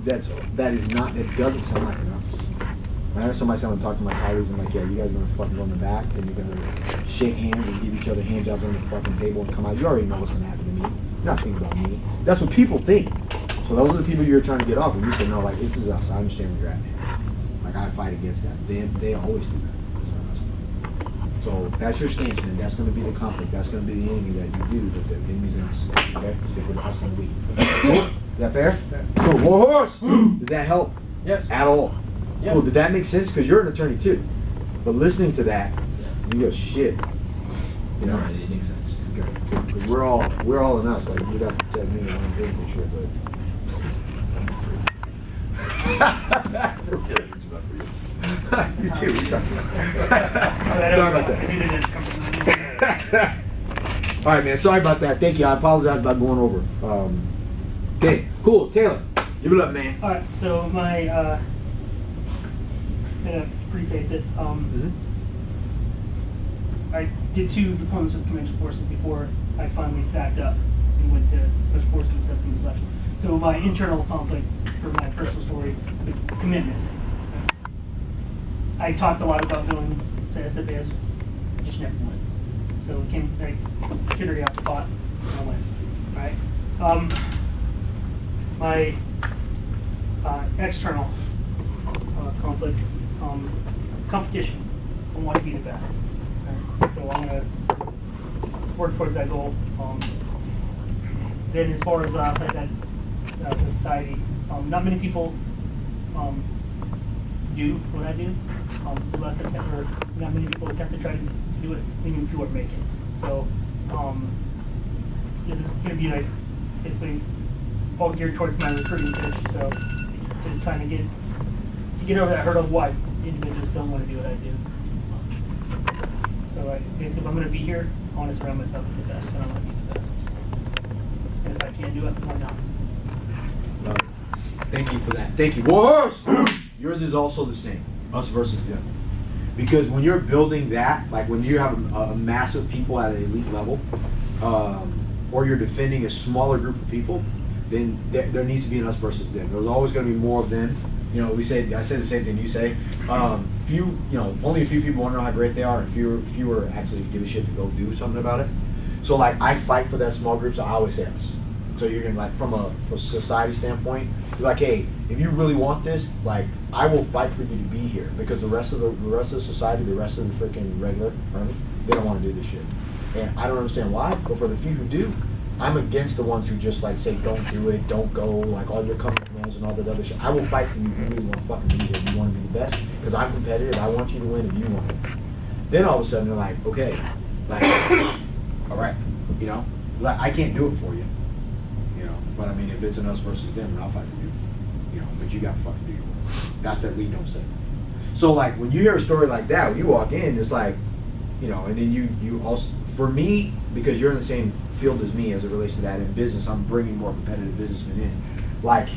that doesn't sound like an us. When I heard somebody someone talk to my colleagues, I'm like, yeah, you guys are gonna fucking go in the back and you're gonna shake hands and give each other hand jobs on the fucking table and come out. You already know what's gonna happen to me. You're not thinking about me. That's what people think. So those are the people you're trying to get off, and you say, no, like, this is us. I understand where you're at now. Like, I fight against that. They always do that. It's not us. So that's your stance, man. That's going to be the conflict. That's going to be the enemy that you do, but the enemy's in us. Okay? Stick with us and we. Cool? Is that fair? Cool. War horse! Does that help? Yes. At all? Yep. Cool. Did that make sense? Because you're an attorney too. But listening to that, you go, shit. You know? Right, it makes sense. Okay. Because we're all in us. Like, you got to tell me on the for sure, but. You too. Sorry about that. All right, man. Sorry about that. Thank you. I apologize about going over. Okay, cool. Taylor, give it up, man. All right. So my gonna preface it. I did 2 deployments with conventional forces before I finally sacked up and went to special forces assessment and selection. So my internal conflict for my personal story, the commitment. I talked a lot about going to SFAS, just never went. So it came like jittery off the pot, and I went. All right. My external conflict, competition. I want to be the best. Okay? So I'm gonna work towards that goal. Then as far as the society, not many people do what I do. Less attempt, or not many people attempt to try to do it, even if you are making. So this is going to be like basically all geared towards my recruiting pitch. So to trying to get over that hurdle of why individuals don't want to do what I do. So basically, if I'm going to be here, I want to surround myself with the best, and I want to be the best. And if I can't do it, why not? Love it. Thank you for that. Thank you. Wars! Yours is also the same. Us versus them. Because when you're building that, like when you have a massive people at an elite level, or you're defending a smaller group of people, then there needs to be an us versus them. There's always going to be more of them. You know, I say the same thing you say. Only a few people want to know how great they are, and fewer actually give a shit to go do something about it. So like, I fight for that small group, so I always say us. So you're gonna, like, from a society standpoint, you're like, hey, if you really want this, like, I will fight for you to be here, because the rest of the society, the rest of the freaking regular army, they don't want to do this shit, and I don't understand why. But for the few who do, I'm against the ones who just like say don't do it, don't go, like all your company commands and all that other shit. I will fight for you if you really want to fucking be here. You want to be the best, because I'm competitive. I want you to win if you want to. Then all of a sudden they're like, okay, like, all right, you know, like I can't do it for you. But I mean, if it's an us versus them, then I'll fight for you. You know, but you gotta fucking do your work. That's that lead don't say. So like, when you hear a story like that, when you walk in, it's like, you know, and then you also, for me, because you're in the same field as me as it relates to that in business, I'm bringing more competitive businessmen in. Like,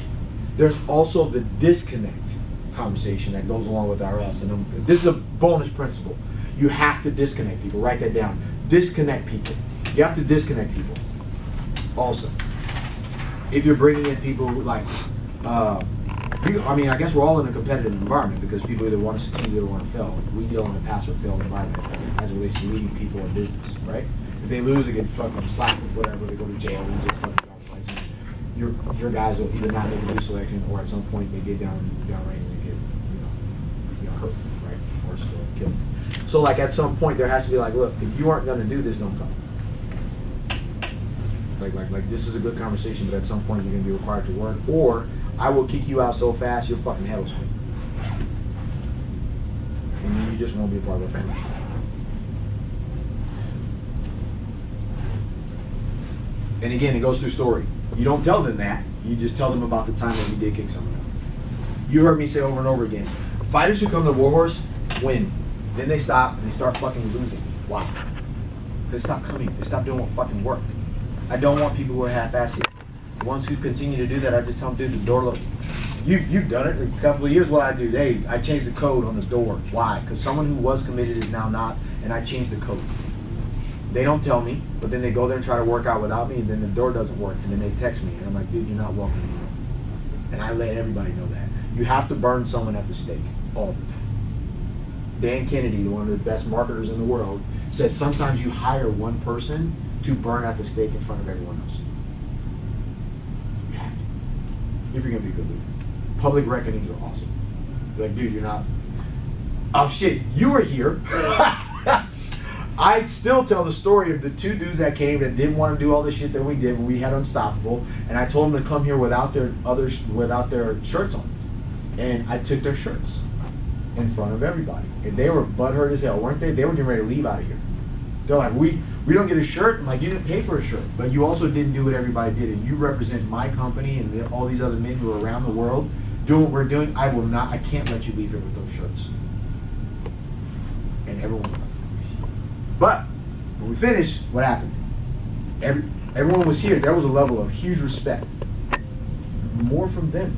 there's also the disconnect conversation that goes along with our us. And this is a bonus principle. You have to disconnect people. Write that down. Disconnect people. You have to disconnect people. Also. If you're bringing in people like, I mean, I guess we're all in a competitive environment because people either want to succeed or want to fail. We deal in a pass or fail environment as it relates to leading people in business, right? If they lose, they get fucking slapped with whatever, they go to jail, lose their fucking driver's license. Your guys will either not make a new selection, or at some point they get down range and get, you know, hurt, right? Or still killed. So like, at some point there has to be like, look, if you aren't gonna do this, don't come. Like this is a good conversation, but at some point you're gonna be required to work, or I will kick you out so fast your fucking head will swing, and then you just won't be a part of our family. And again, it goes through story. You don't tell them that. You just tell them about the time that you did kick someone out. You heard me say over and over again, fighters who come to Warhorse win. Then they stop and they start fucking losing. Why? They stop coming. They stop doing what fucking worked. I don't want people who are half-assed here. The ones who continue to do that, I just tell them, dude, the door look. You've done it. In a couple of years, what I do, I changed the code on the door. Why? Because someone who was committed is now not, and I changed the code. They don't tell me, but then they go there and try to work out without me, and then the door doesn't work, and then they text me, and I'm like, dude, you're not welcome anymore. And I let everybody know that. You have to burn someone at the stake all the time. Dan Kennedy, one of the best marketers in the world, said sometimes you hire one person to burn at the stake in front of everyone else. You have to. If you're going to be a good leader. Public reckonings are awesome. Like, dude, you're not... Oh, shit, you were here. I'd still tell the story of the two dudes that came that didn't want to do all the shit that we did when we had Unstoppable, and I told them to come here without their shirts on. And I took their shirts in front of everybody. And they were butthurt as hell, weren't they? They were getting ready to leave out of here. They're like, we don't get a shirt? I'm like, you didn't pay for a shirt, but you also didn't do what everybody did, and you represent my company and all these other men who are around the world doing what we're doing. I can't let you leave here with those shirts. And everyone was like, but when we finished, what happened? Everyone was here. There was a level of huge respect. More from them.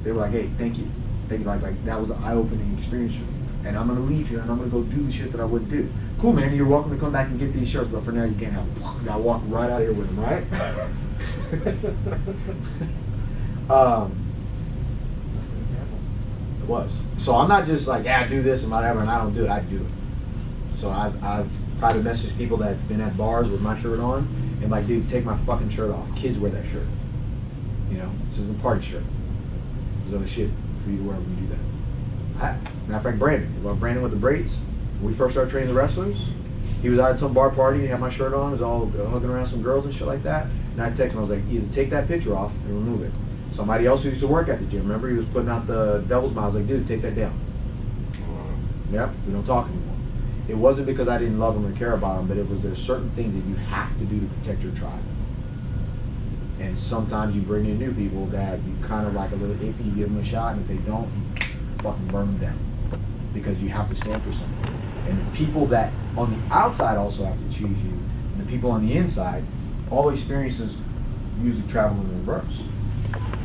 They were like, hey, thank you. Like that was an eye-opening experience for me. And I'm gonna leave here and I'm gonna go do the shit that I wouldn't do. Cool, man, you're welcome to come back and get these shirts, but for now you can't have them. I walked right out of here with them, right? It was. So I'm not just like, yeah, do this and whatever, and I don't do it. I do it. So I've private messaged people that have been at bars with my shirt on, and like, dude, take my fucking shirt off. Kids wear that shirt. You know, this is a party shirt. There's other shit for you to wear when you do that. Matter of fact, Brandon with the braids, when we first started training the wrestlers, he was out at some bar party, he had my shirt on, he was all hugging around some girls and shit like that, and I texted him, I was like, either take that picture off and remove it. Somebody else who used to work at the gym, remember, he was putting out the devil's mouth, I was like, dude, take that down. Yep, we don't talk anymore. It wasn't because I didn't love him or care about him, but it was there's certain things that you have to do to protect your tribe. And sometimes you bring in new people that you kind of like a little iffy, you give them a shot, and if they don't, you fucking burn them down. Because you have to stand for something. And the people that on the outside also have to choose you, and the people on the inside, all experiences usually travel in reverse.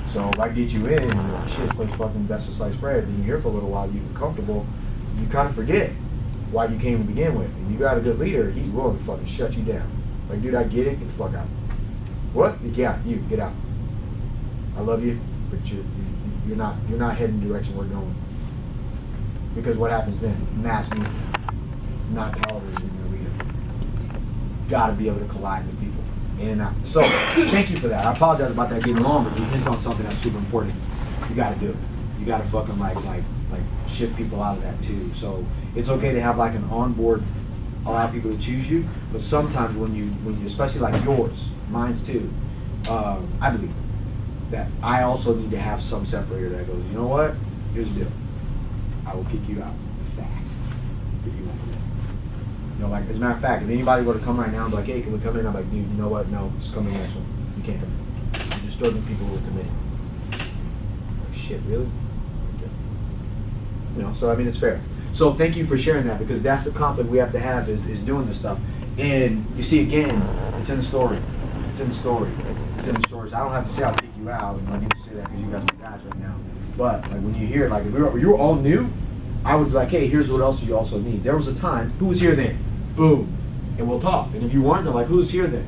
So if I get you in and you're like, shit, place fucking best of sliced bread, and you're here for a little while, you get comfortable, you kind of forget why you came to begin with. And you got a good leader, he's willing to fucking shut you down. Like, dude, I get it, get the fuck out. What? Yeah, you get out. I love you, but you're not heading the direction we're going. Because what happens then? Mass movement. Not tolerating your leader. Gotta be able to collide with people. In and out. So, thank you for that. I apologize about that getting long, but we hit on something that's super important. You gotta do it. You gotta fucking like shift people out of that too. So, it's okay to have like an onboard, allow people to choose you, but sometimes when you especially like yours, mine's too, I believe that I also need to have some separator that goes, you know what? Here's the deal. I will kick you out fast if you want to. You know, like, as a matter of fact, if anybody were to come right now and be like, hey, can we come in? I'm like, dude, you know what? No, just come in the next one. You can't come in. You're disturbing people who are committed. Like, shit, really? Okay. You know, so I mean, it's fair. So thank you for sharing that, because that's the conflict we have to have is doing this stuff. And you see, again, it's in the story. It's in the story. It's in the story. So I don't have to say I'll kick you out, and I need to say that because you guys are guys right now. But like when you hear, like if you were all new, I would be like, hey, here's what else you also need. There was a time, who was here then? Boom. And we'll talk. And if you weren't, they're like, who's here then?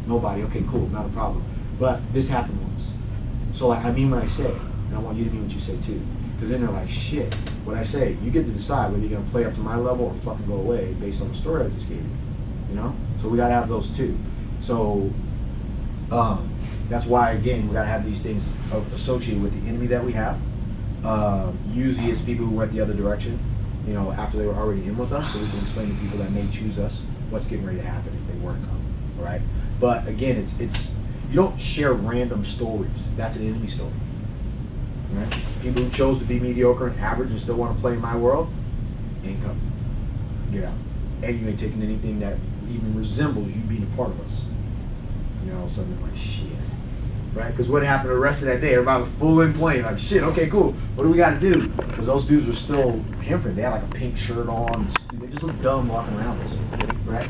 Nobody. Okay, cool, not a problem. But this happened once. So like, I mean what I say, and I want you to mean what you say too. Because then they're like, shit, what I say, you get to decide whether you're going to play up to my level or fucking go away based on the story I just gave you. You know? So we got to have those too. So that's why, again, we got to have these things associated with the enemy that we have. Usually it's people who went the other direction, you know, after they were already in with us, so we can explain to people that may choose us what's getting ready to happen if they weren't coming, all right? But again, it's you don't share random stories. That's an enemy story, right? People who chose to be mediocre and average and still want to play in my world, ain't coming. Get out. And you ain't taking anything that even resembles you being a part of us. You know, something like shit. Right? Because what happened the rest of that day, everybody was full in playing, like, shit, okay, cool. What do we got to do? Because those dudes were still pimping. They had like a pink shirt on. They just looked dumb walking around us. Right?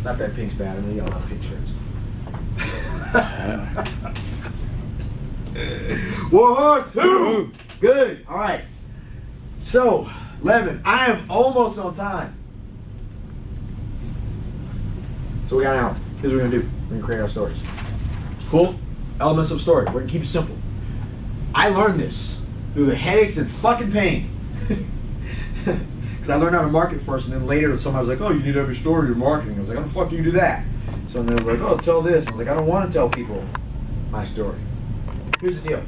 Not that pink's bad. I mean, y'all have pink shirts. Whoa, good. All right. So, Levin, I am almost on time. So we got an hour. Here's what we're going to do. We're going to create our stories. Cool? Elements of story. We're going to keep it simple. I learned this through the headaches and fucking pain. Because I learned how to market first, and then later somebody was like, oh, you need to have your story, your marketing. I was like, how the fuck do you do that? So then they were like, oh, tell this. I was like, I don't want to tell people my story. Here's the deal.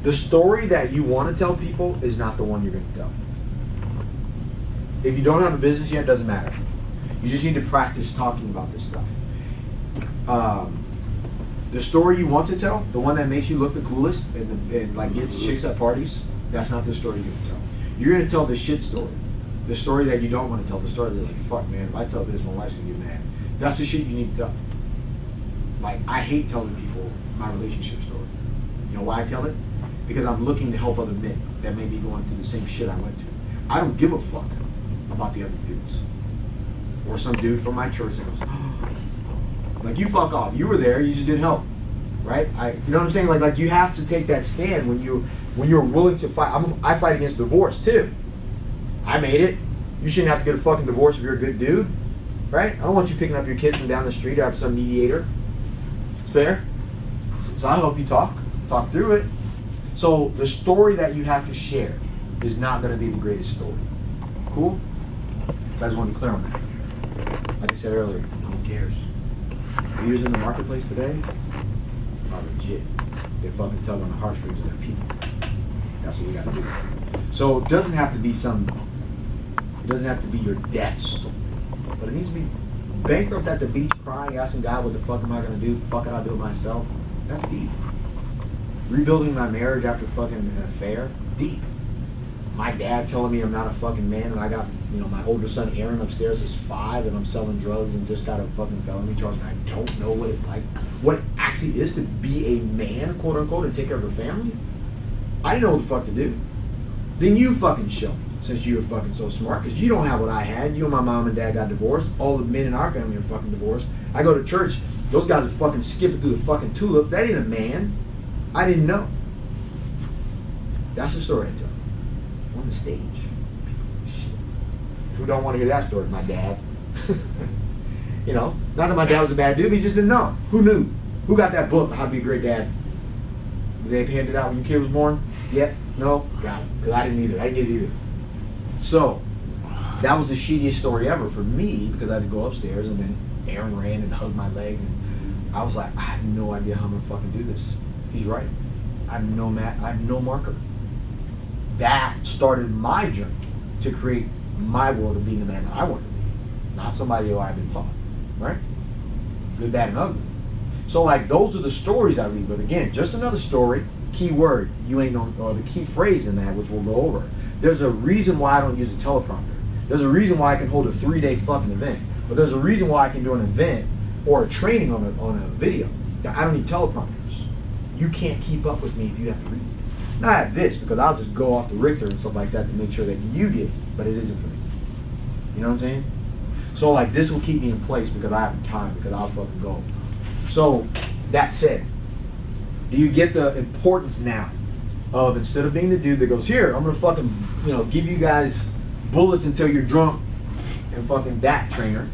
The story that you want to tell people is not the one you're going to tell. If you don't have a business yet, it doesn't matter. You just need to practice talking about this stuff. The story you want to tell, the one that makes you look the coolest and like gets chicks at parties, that's not the story you're going to tell. You're going to tell the shit story. The story that you don't want to tell. The story that's like, fuck man, if I tell this, my wife's going to get mad. That's the shit you need to tell. Like, I hate telling people my relationship story. You know why I tell it? Because I'm looking to help other men that may be going through the same shit I went to. I don't give a fuck about the other dudes. Or some dude from my church that goes, like, you fuck off. You were there, you just didn't help. Right? You know what I'm saying? Like you have to take that stand when you're willing to fight. I fight against divorce too. I made it. You shouldn't have to get a fucking divorce if you're a good dude. Right? I don't want you picking up your kids from down the street or have some mediator. It's fair. So I'll help you talk through it. So the story that you have to share is not going to be the greatest story. Cool? So I just want to be clear on that. Like I said earlier, no one cares. Leaders in the marketplace today are legit. They fucking tug on the heartstrings of their people. That's what we got to do. So it doesn't have to be your death story. But it needs to be bankrupt at the beach crying, asking God, what the fuck am I going to do? Fuck it, I'll do it myself. That's deep. Rebuilding my marriage after fucking an affair, deep. My dad telling me I'm not a fucking man, and I got, my older son Aaron upstairs is 5, and I'm selling drugs and just got a fucking felony charge, and I don't know what it actually is to be a man, quote unquote, and take care of a family. I didn't know what the fuck to do. Then you fucking show me, since you were fucking so smart, because you don't have what I had. You and my mom and dad got divorced. All the men in our family are fucking divorced. I go to church, those guys are fucking skipping through the fucking tulip. That ain't a man. I didn't know. That's the story I tell. On the stage. Shit. Who don't want to hear that story? My dad. Not that my dad was a bad dude, he just didn't know. Who knew? Who got that book, How to Be a Great Dad? Did they hand it out when your kid was born? Yet? No? Got it. Because I didn't either. I didn't get it either. So, that was the shittiest story ever for me, because I had to go upstairs and then Aaron ran and hugged my legs. And I was like, I have no idea how I'm going to fucking do this. He's right. I have no marker. That started my journey to create my world of being the man that I want to be. Not somebody who I've been taught. Right? Good, bad, and ugly. So those are the stories I read. But again, just another story, key word, you ain't know, or the key phrase in that, which we'll go over. There's a reason why I don't use a teleprompter. There's a reason why I can hold a 3-day fucking event. But there's a reason why I can do an event or a training on a video. I don't need teleprompters. You can't keep up with me if you have to read. Now I have this because I'll just go off the Richter and stuff like that to make sure that you get it, but it isn't for me. You know what I'm saying? So this will keep me in place because I have time, because I'll fucking go. So that said, do you get the importance now of, instead of being the dude that goes, here, I'm gonna fucking give you guys bullets until you're drunk and fucking that trainer,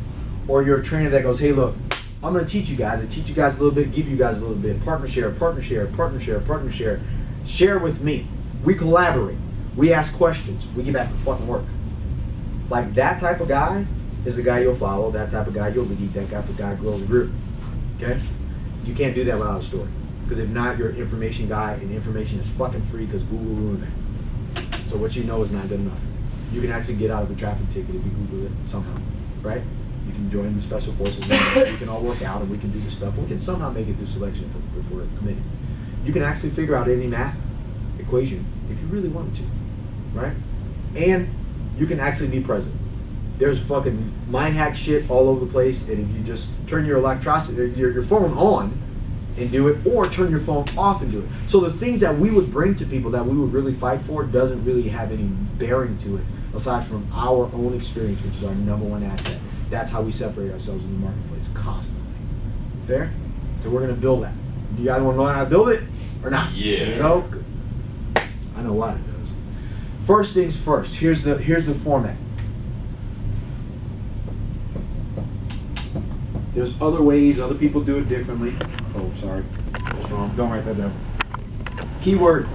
or you're a trainer that goes, hey look, I'm going to teach you guys. I teach you guys a little bit, give you guys a little bit. Partner share. Share with me. We collaborate. We ask questions. We get back to fucking work. That type of guy is the guy you'll follow. That type of guy you'll lead. That type of guy grows a group. Okay? You can't do that without a story. Because if not, you're an information guy, and information is fucking free because Google ruined it. So what you know is not good enough. You can actually get out of a traffic ticket if you Google it somehow. Right? You can join the special forces, and we can all work out, and we can do the stuff. We can somehow make it through selection if we're committed. You can actually figure out any math equation if you really wanted to, right? And you can actually be present. There's fucking mind hack shit all over the place, and if you just turn your your phone on and do it, or turn your phone off and do it. So the things that we would bring to people that we would really fight for doesn't really have any bearing to it, aside from our own experience, which is our #1 asset. That's how we separate ourselves in the marketplace constantly. Fair? So we're going to build that. Do you guys want to know how to build it or not? Yeah. There you go. Good. I know why it does. First things first. Here's the format. There's other ways. Other people do it differently. Oh, sorry. That's wrong. Don't write that down. Keyword.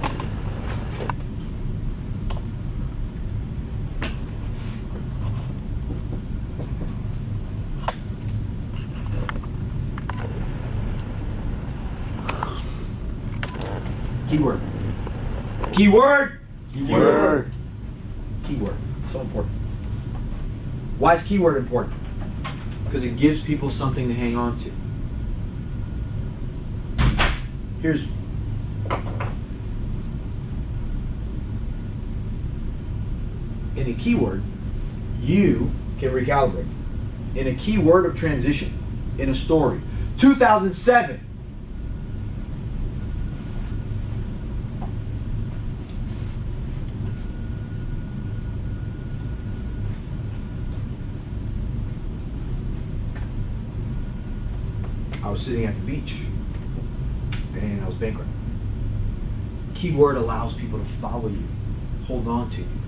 Keyword. Keyword. Keyword. Keyword. So important. Why is keyword important? Because it gives people something to hang on to. Here's in a keyword, you can recalibrate. In a keyword of transition, in a story. 2007. I was sitting at the beach and I was bankrupt. Keyword allows people to follow you, hold on to you.